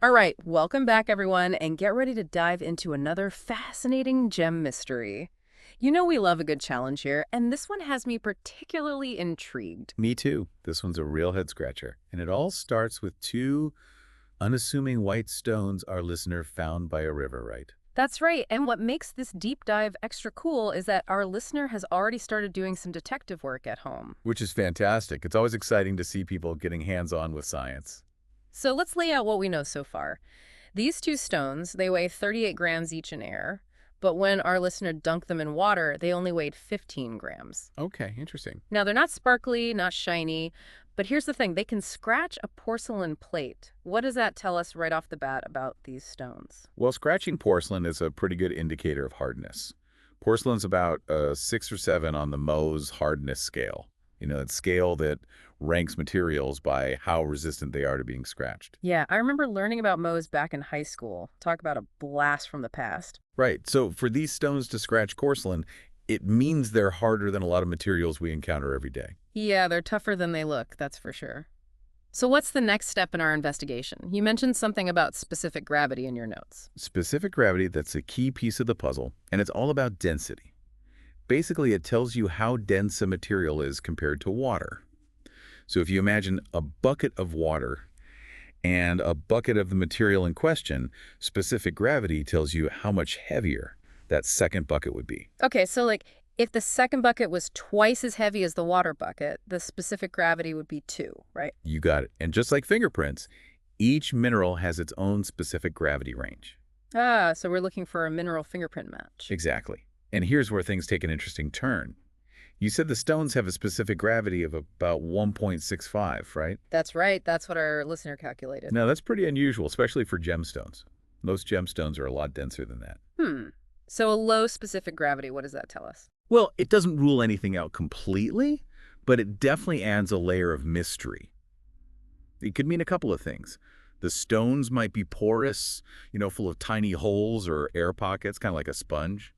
All right, welcome back, everyone, and get ready to dive into another fascinating gem mystery. You know we love a good challenge here, and this one has me particularly intrigued. Me too. This one's a real head scratcher. And it all starts with two unassuming white stones our listener found by a river, right? That's right, and what makes this deep dive extra cool is that our listener has already started doing some detective work at home. Which is fantastic. It's always exciting to see people getting hands-on with science. So let's lay out what we know so far. These two stones, they weigh 38 grams each in air, but when our listener dunked them in water, they only weighed 15 grams. Okay, interesting. Now, they're not sparkly, not shiny, but here's the thing. They can scratch a porcelain plate. What does that tell us right off the bat about these stones? Well, scratching porcelain is a pretty good indicator of hardness. Porcelain's about 6 or 7 on the Mohs hardness scale. You know, that scale that ranks materials by how resistant they are to being scratched. Yeah, I remember learning about Mohs back in high school. Talk about a blast from the past. Right. So for these stones to scratch porcelain, it means they're harder than a lot of materials we encounter every day. Yeah, they're tougher than they look, that's for sure. So what's the next step in our investigation? You mentioned something about specific gravity in your notes. Specific gravity, that's a key piece of the puzzle, and it's all about density. Basically, it tells you how dense a material is compared to water. So if you imagine a bucket of water and a bucket of the material in question, specific gravity tells you how much heavier that second bucket would be. Okay, so if the second bucket was twice as heavy as the water bucket, the specific gravity would be 2, right? You got it. And just like fingerprints, each mineral has its own specific gravity range. Ah, so we're looking for a mineral fingerprint match. Exactly. And here's where things take an interesting turn. You said the stones have a specific gravity of about 1.65, right? That's right. That's what our listener calculated. Now, that's pretty unusual, especially for gemstones. Most gemstones are a lot denser than that. So a low specific gravity, what does that tell us? Well, it doesn't rule anything out completely, but it definitely adds a layer of mystery. It could mean a couple of things. The stones might be porous, full of tiny holes or air pockets, kind of like a sponge.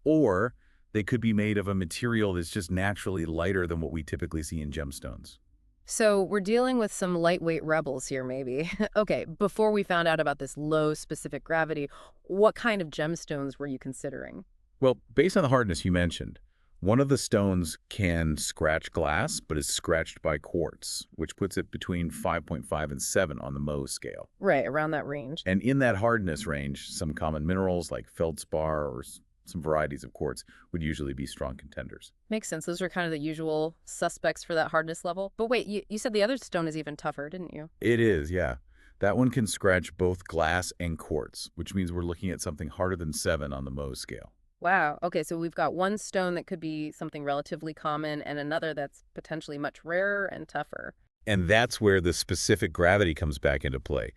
Or they could be made of a material that's just naturally lighter than what we typically see in gemstones. So we're dealing with some lightweight rebels here, maybe. Okay, before we found out about this low specific gravity, what kind of gemstones were you considering? Well, based on the hardness you mentioned, one of the stones can scratch glass, but is scratched by quartz, which puts it between 5.5 and 7 on the Mohs scale. Right, around that range. And in that hardness range, some common minerals like feldspar or some varieties of quartz would usually be strong contenders. Makes sense. Those are kind of the usual suspects for that hardness level. But wait, you said the other stone is even tougher, didn't you? It is, yeah. That one can scratch both glass and quartz, which means we're looking at something harder than 7 on the Mohs scale. Wow. Okay, so we've got one stone that could be something relatively common and another that's potentially much rarer and tougher. And that's where the specific gravity comes back into play.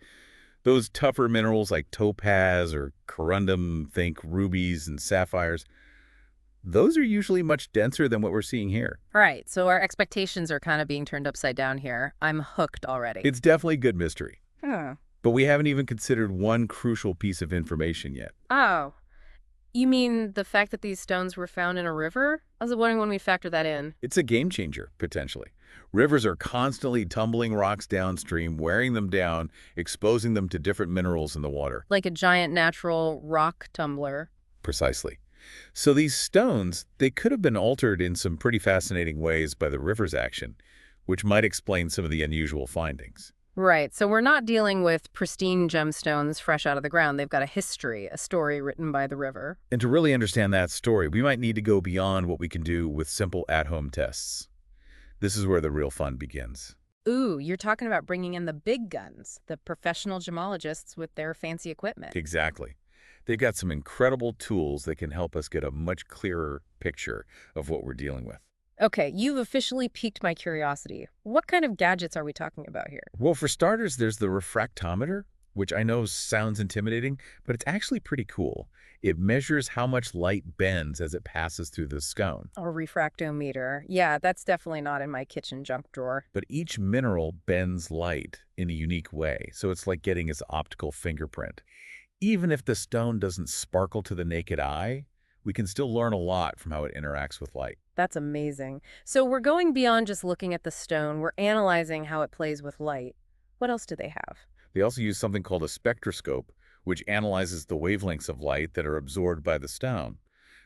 Those tougher minerals like topaz or corundum, think rubies and sapphires, those are usually much denser than what we're seeing here. All right, so our expectations are kind of being turned upside down here. I'm hooked already. It's definitely good mystery. Huh. But we haven't even considered one crucial piece of information yet. Oh, you mean the fact that these stones were found in a river? I was wondering when we factor that in. It's a game changer, potentially. Rivers are constantly tumbling rocks downstream, wearing them down, exposing them to different minerals in the water. Like a giant natural rock tumbler. Precisely. So these stones, they could have been altered in some pretty fascinating ways by the river's action, which might explain some of the unusual findings. Right, so we're not dealing with pristine gemstones fresh out of the ground. They've got a history, a story written by the river. And to really understand that story, we might need to go beyond what we can do with simple at-home tests. This is where the real fun begins. Ooh, you're talking about bringing in the big guns, the professional gemologists with their fancy equipment. Exactly. They've got some incredible tools that can help us get a much clearer picture of what we're dealing with. Okay, you've officially piqued my curiosity. What kind of gadgets are we talking about here? Well, for starters, there's the refractometer, which I know sounds intimidating, but it's actually pretty cool. It measures how much light bends as it passes through the stone. A refractometer. Yeah, that's definitely not in my kitchen junk drawer. But each mineral bends light in a unique way, so it's like getting its optical fingerprint. Even if the stone doesn't sparkle to the naked eye, we can still learn a lot from how it interacts with light. That's amazing. So we're going beyond just looking at the stone. We're analyzing how it plays with light. What else do they have? They also use something called a spectroscope, which analyzes the wavelengths of light that are absorbed by the stone.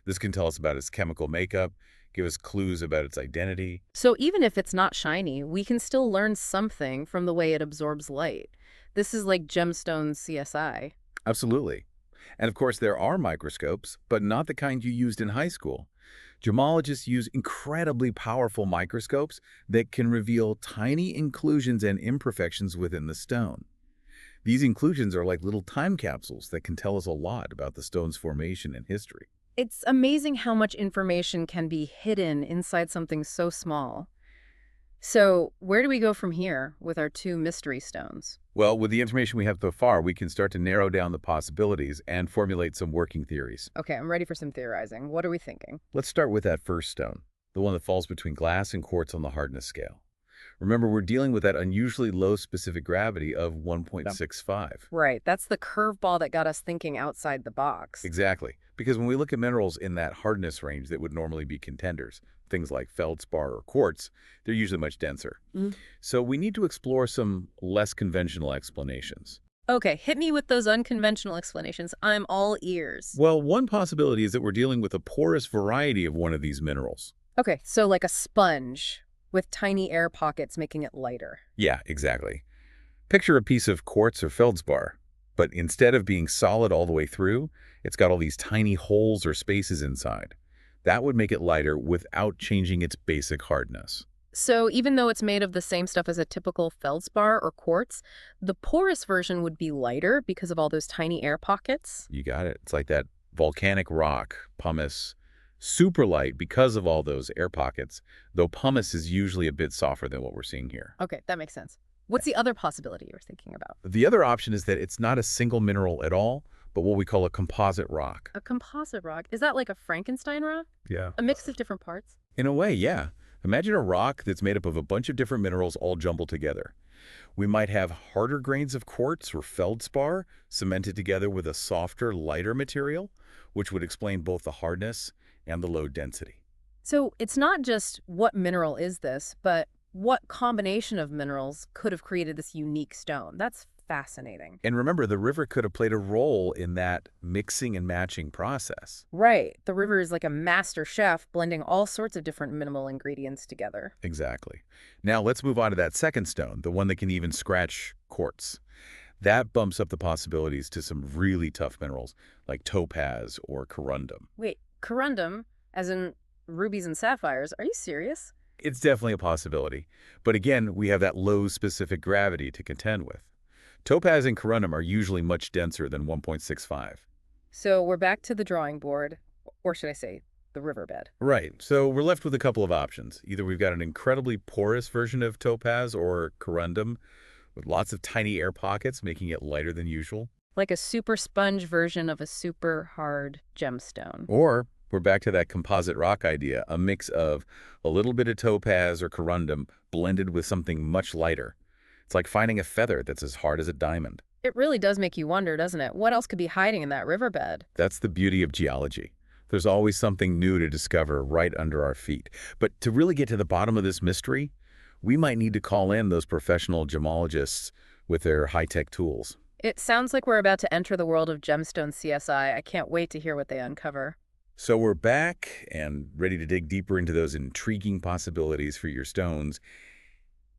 This can tell us about its chemical makeup, give us clues about its identity. So even if it's not shiny, we can still learn something from the way it absorbs light. This is like Gemstone's CSI. Absolutely. And of course, there are microscopes, but not the kind you used in high school. Gemologists use incredibly powerful microscopes that can reveal tiny inclusions and imperfections within the stone. These inclusions are like little time capsules that can tell us a lot about the stone's formation and history. It's amazing how much information can be hidden inside something so small. So where do we go from here with our two mystery stones? Well, with the information we have so far, we can start to narrow down the possibilities and formulate some working theories. Okay, I'm ready for some theorizing. What are we thinking? Let's start with that first stone, the one that falls between glass and quartz on the hardness scale. Remember, we're dealing with that unusually low specific gravity of 1.65. Right, that's the curveball that got us thinking outside the box. Exactly, because when we look at minerals in that hardness range that would normally be contenders, things like feldspar or quartz, they're usually much denser. So we need to explore some less conventional explanations. Okay, hit me with those unconventional explanations. I'm all ears. Well, one possibility is that we're dealing with a porous variety of one of these minerals. Okay, so like a sponge with tiny air pockets making it lighter. Yeah, exactly. Picture a piece of quartz or feldspar, but instead of being solid all the way through, it's got all these tiny holes or spaces inside. That would make it lighter without changing its basic hardness. So even though it's made of the same stuff as a typical feldspar or quartz, the porous version would be lighter because of all those tiny air pockets? You got it. It's like that volcanic rock, pumice. Super light because of all those air pockets, though pumice is usually a bit softer than what we're seeing here. Okay, that makes sense. What's the other possibility you were thinking about? The other option is that it's not a single mineral at all, but what we call a composite rock. A composite rock? Is that like a Frankenstein rock? Yeah. A mix of different parts? In a way, yeah. Imagine a rock that's made up of a bunch of different minerals all jumbled together. We might have harder grains of quartz or feldspar cemented together with a softer, lighter material, which would explain both the hardness and the low density. So it's not just what mineral is this, but what combination of minerals could have created this unique stone. That's fascinating. And remember, the river could have played a role in that mixing and matching process. Right. The river is like a master chef blending all sorts of different minimal ingredients together. Exactly. Now let's move on to that second stone, the one that can even scratch quartz. That bumps up the possibilities to some really tough minerals like topaz or corundum. Wait, corundum, as in rubies and sapphires, are you serious? It's definitely a possibility. But again, we have that low specific gravity to contend with. Topaz and corundum are usually much denser than 1.65. So we're back to the drawing board, or should I say, the riverbed. Right. So we're left with a couple of options. Either we've got an incredibly porous version of topaz or corundum with lots of tiny air pockets, making it lighter than usual. Like a super sponge version of a super hard gemstone. Or we're back to that composite rock idea, a mix of a little bit of topaz or corundum blended with something much lighter. It's like finding a feather that's as hard as a diamond. It really does make you wonder, doesn't it? What else could be hiding in that riverbed? That's the beauty of geology. There's always something new to discover right under our feet. But to really get to the bottom of this mystery, we might need to call in those professional gemologists with their high-tech tools. It sounds like we're about to enter the world of Gemstone CSI. I can't wait to hear what they uncover. So we're back and ready to dig deeper into those intriguing possibilities for your stones.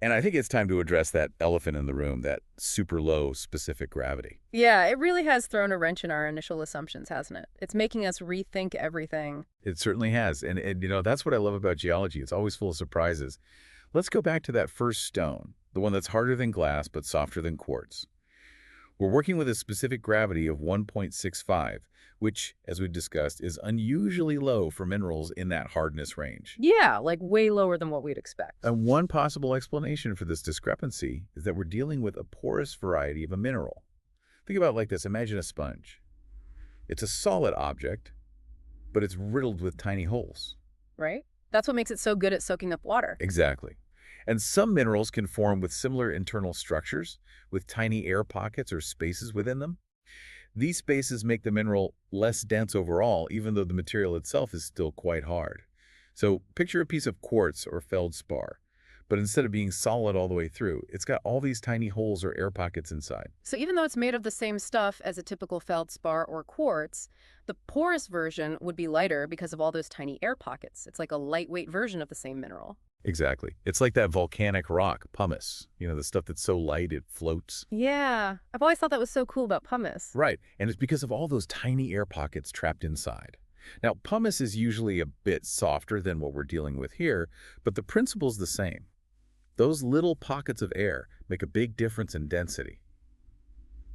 And I think it's time to address that elephant in the room, that super low specific gravity. Yeah, it really has thrown a wrench in our initial assumptions, hasn't it? It's making us rethink everything. It certainly has. And you know, that's what I love about geology. It's always full of surprises. Let's go back to that first stone, the one that's harder than glass but softer than quartz. We're working with a specific gravity of 1.65, which, as we discussed, is unusually low for minerals in that hardness range. Yeah, like way lower than what we'd expect. And one possible explanation for this discrepancy is that we're dealing with a porous variety of a mineral. Think about it like this. Imagine a sponge. It's a solid object, but it's riddled with tiny holes. Right? That's what makes it so good at soaking up water. Exactly. And some minerals can form with similar internal structures, with tiny air pockets or spaces within them. These spaces make the mineral less dense overall, even though the material itself is still quite hard. So picture a piece of quartz or feldspar. But instead of being solid all the way through, it's got all these tiny holes or air pockets inside. So even though it's made of the same stuff as a typical feldspar or quartz, the porous version would be lighter because of all those tiny air pockets. It's like a lightweight version of the same mineral. Exactly. It's like that volcanic rock, pumice. The stuff that's so light it floats. Yeah, I've always thought that was so cool about pumice. Right, and it's because of all those tiny air pockets trapped inside. Now, pumice is usually a bit softer than what we're dealing with here, but the principle's the same. Those little pockets of air make a big difference in density.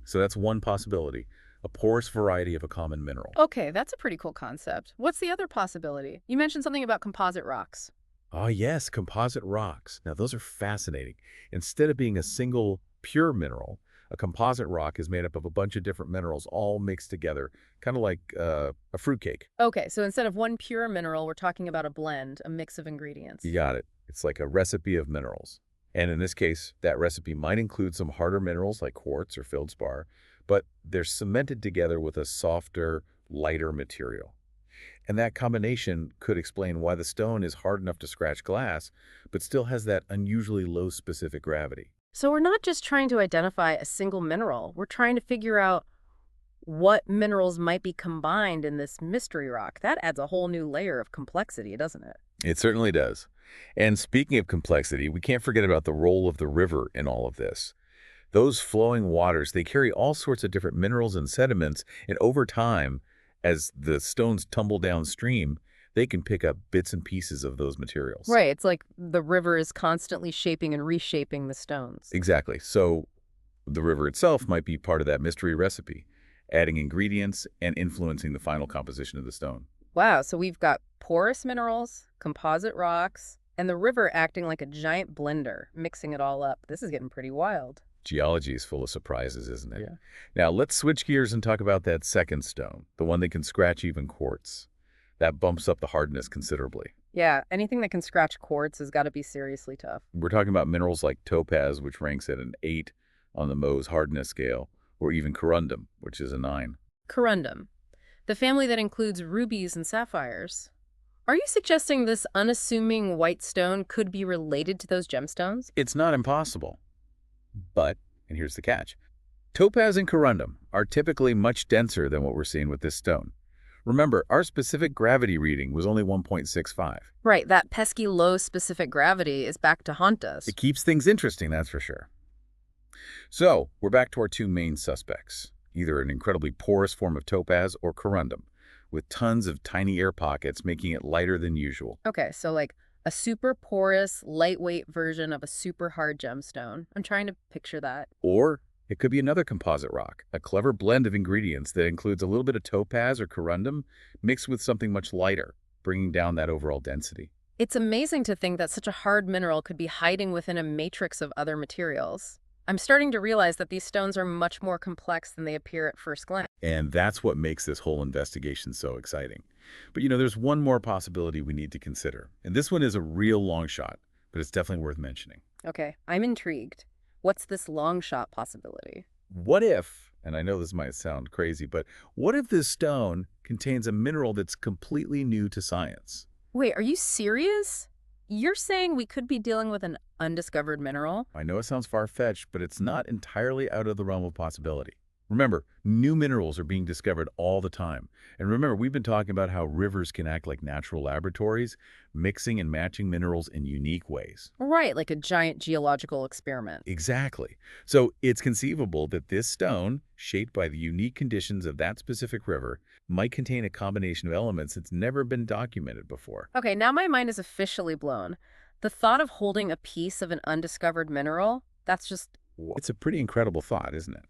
So that's one possibility, a porous variety of a common mineral. Okay, that's a pretty cool concept. What's the other possibility? You mentioned something about composite rocks. Ah, yes, composite rocks. Now, those are fascinating. Instead of being a single pure mineral, a composite rock is made up of a bunch of different minerals all mixed together, kind of like a fruitcake. Okay, so instead of one pure mineral, we're talking about a blend, a mix of ingredients. You got it. It's like a recipe of minerals. And in this case, that recipe might include some harder minerals like quartz or feldspar, but they're cemented together with a softer, lighter material. And that combination could explain why the stone is hard enough to scratch glass, but still has that unusually low specific gravity. So we're not just trying to identify a single mineral. We're trying to figure out what minerals might be combined in this mystery rock. That adds a whole new layer of complexity, doesn't it? It certainly does. And speaking of complexity, we can't forget about the role of the river in all of this. Those flowing waters, they carry all sorts of different minerals and sediments, and over time, as the stones tumble downstream, they can pick up bits and pieces of those materials. Right, it's like the river is constantly shaping and reshaping the stones. Exactly. So the river itself might be part of that mystery recipe, adding ingredients and influencing the final composition of the stone. Wow, so we've got porous minerals, composite rocks, and the river acting like a giant blender, mixing it all up. This is getting pretty wild. Geology is full of surprises, isn't it? Yeah. Now, let's switch gears and talk about that second stone, the one that can scratch even quartz. That bumps up the hardness considerably. Yeah, anything that can scratch quartz has got to be seriously tough. We're talking about minerals like topaz, which ranks at an 8 on the Mohs hardness scale, or even corundum, which is a 9. Corundum, the family that includes rubies and sapphires. Are you suggesting this unassuming white stone could be related to those gemstones? It's not impossible. But, and here's the catch, topaz and corundum are typically much denser than what we're seeing with this stone. Remember, our specific gravity reading was only 1.65. Right, that pesky low specific gravity is back to haunt us. It keeps things interesting, that's for sure. So, we're back to our two main suspects, either an incredibly porous form of topaz or corundum, with tons of tiny air pockets making it lighter than usual. Okay, so like a super porous, lightweight version of a super hard gemstone. I'm trying to picture that. Or it could be another composite rock, a clever blend of ingredients that includes a little bit of topaz or corundum mixed with something much lighter, bringing down that overall density. It's amazing to think that such a hard mineral could be hiding within a matrix of other materials. I'm starting to realize that these stones are much more complex than they appear at first glance. And that's what makes this whole investigation so exciting. But there's one more possibility we need to consider. And this one is a real long shot, but it's definitely worth mentioning. Okay, I'm intrigued. What's this long shot possibility? What if, and I know this might sound crazy, but what if this stone contains a mineral that's completely new to science? Wait, are you serious? You're saying we could be dealing with an undiscovered mineral? I know it sounds far-fetched, but it's not entirely out of the realm of possibility. Remember, new minerals are being discovered all the time. And remember, we've been talking about how rivers can act like natural laboratories, mixing and matching minerals in unique ways. Right, like a giant geological experiment. Exactly. So it's conceivable that this stone, shaped by the unique conditions of that specific river, might contain a combination of elements that's never been documented before. Okay, now my mind is officially blown. The thought of holding a piece of an undiscovered mineral, that's just... It's a pretty incredible thought, isn't it?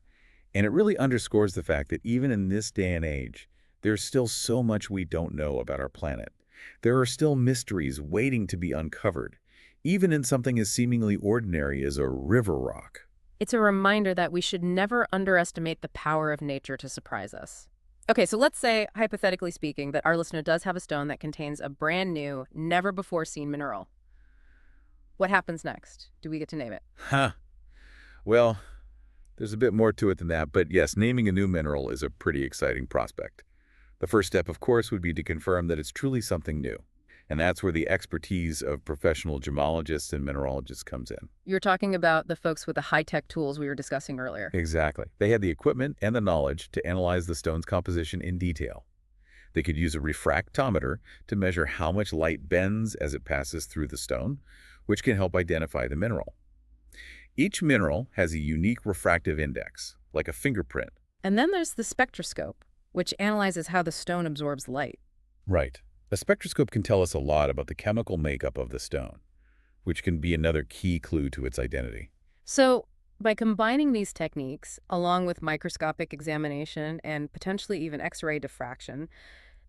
And it really underscores the fact that even in this day and age, there's still so much we don't know about our planet. There are still mysteries waiting to be uncovered, even in something as seemingly ordinary as a river rock. It's a reminder that we should never underestimate the power of nature to surprise us. Okay, so let's say, hypothetically speaking, that our listener does have a stone that contains a brand new, never-before-seen mineral. What happens next? Do we get to name it? Well, there's a bit more to it than that, but yes, naming a new mineral is a pretty exciting prospect. The first step, of course, would be to confirm that it's truly something new. And that's where the expertise of professional gemologists and mineralogists comes in. You're talking about the folks with the high-tech tools we were discussing earlier. Exactly. They had the equipment and the knowledge to analyze the stone's composition in detail. They could use a refractometer to measure how much light bends as it passes through the stone, which can help identify the mineral. Each mineral has a unique refractive index, like a fingerprint. And then there's the spectroscope, which analyzes how the stone absorbs light. Right. A spectroscope can tell us a lot about the chemical makeup of the stone, which can be another key clue to its identity. So, by combining these techniques, along with microscopic examination and potentially even X-ray diffraction,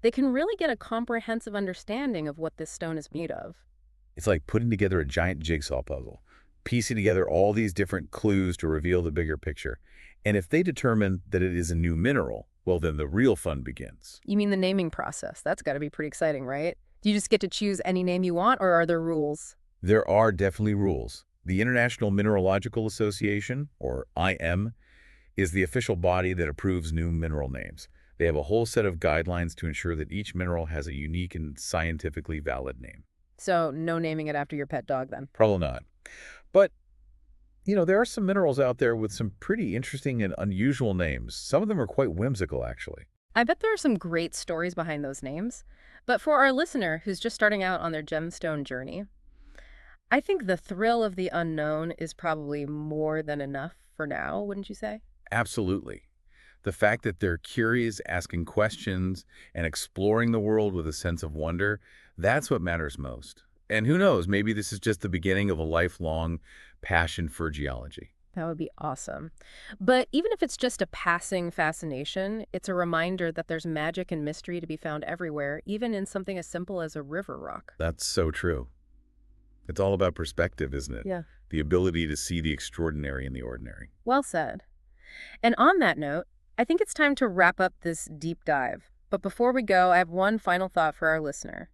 they can really get a comprehensive understanding of what this stone is made of. It's like putting together a giant jigsaw puzzle, piecing together all these different clues to reveal the bigger picture. And if they determine that it is a new mineral, well, then the real fun begins. You mean the naming process? That's got to be pretty exciting, right? Do you just get to choose any name you want, or are there rules? There are definitely rules. The International Mineralogical Association, or IM, is the official body that approves new mineral names. They have a whole set of guidelines to ensure that each mineral has a unique and scientifically valid name. So, no naming it after your pet dog, then? Probably not. But, there are some minerals out there with some pretty interesting and unusual names. Some of them are quite whimsical, actually. I bet there are some great stories behind those names. But for our listener who's just starting out on their gemstone journey, I think the thrill of the unknown is probably more than enough for now, wouldn't you say? Absolutely. The fact that they're curious, asking questions, and exploring the world with a sense of wonder, that's what matters most. And who knows, maybe this is just the beginning of a lifelong passion for geology. That would be awesome. But even if it's just a passing fascination, it's a reminder that there's magic and mystery to be found everywhere, even in something as simple as a river rock. That's so true. It's all about perspective, isn't it? Yeah. The ability to see the extraordinary in the ordinary. Well said. And on that note, I think it's time to wrap up this deep dive. But before we go, I have one final thought for our listener.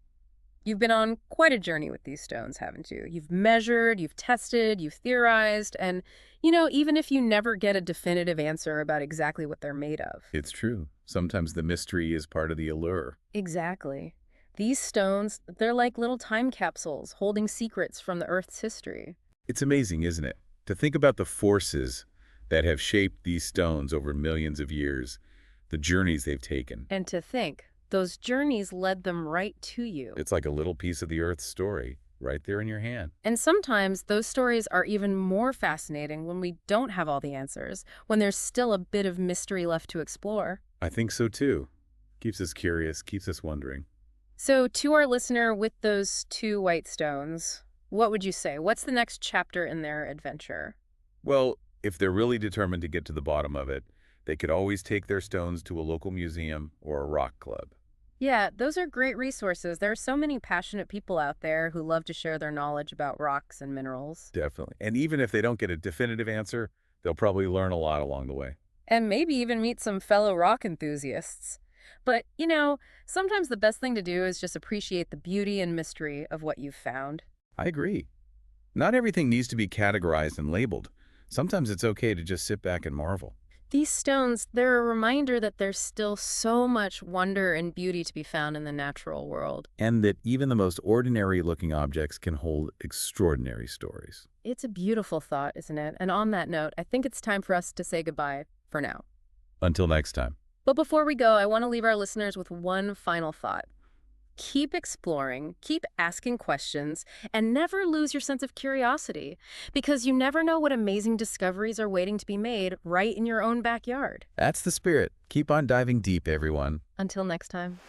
You've been on quite a journey with these stones, haven't you? You've measured, you've tested, you've theorized, and, even if you never get a definitive answer about exactly what they're made of. It's true. Sometimes the mystery is part of the allure. Exactly. These stones, they're like little time capsules holding secrets from the Earth's history. It's amazing, isn't it? To think about the forces that have shaped these stones over millions of years, the journeys they've taken. And to think, those journeys led them right to you. It's like a little piece of the Earth's story right there in your hand. And sometimes those stories are even more fascinating when we don't have all the answers, when there's still a bit of mystery left to explore. I think so too. Keeps us curious, keeps us wondering. So to our listener with those 2 white stones, what would you say? What's the next chapter in their adventure? Well, if they're really determined to get to the bottom of it, they could always take their stones to a local museum or a rock club. Yeah, those are great resources. There are so many passionate people out there who love to share their knowledge about rocks and minerals. Definitely. And even if they don't get a definitive answer, they'll probably learn a lot along the way. And maybe even meet some fellow rock enthusiasts. But, sometimes the best thing to do is just appreciate the beauty and mystery of what you've found. I agree. Not everything needs to be categorized and labeled. Sometimes it's okay to just sit back and marvel. These stones, they're a reminder that there's still so much wonder and beauty to be found in the natural world. And that even the most ordinary-looking objects can hold extraordinary stories. It's a beautiful thought, isn't it? And on that note, I think it's time for us to say goodbye for now. Until next time. But before we go, I want to leave our listeners with one final thought. Keep exploring, keep asking questions, and never lose your sense of curiosity, because you never know what amazing discoveries are waiting to be made right in your own backyard. That's the spirit. Keep on diving deep, everyone. Until next time.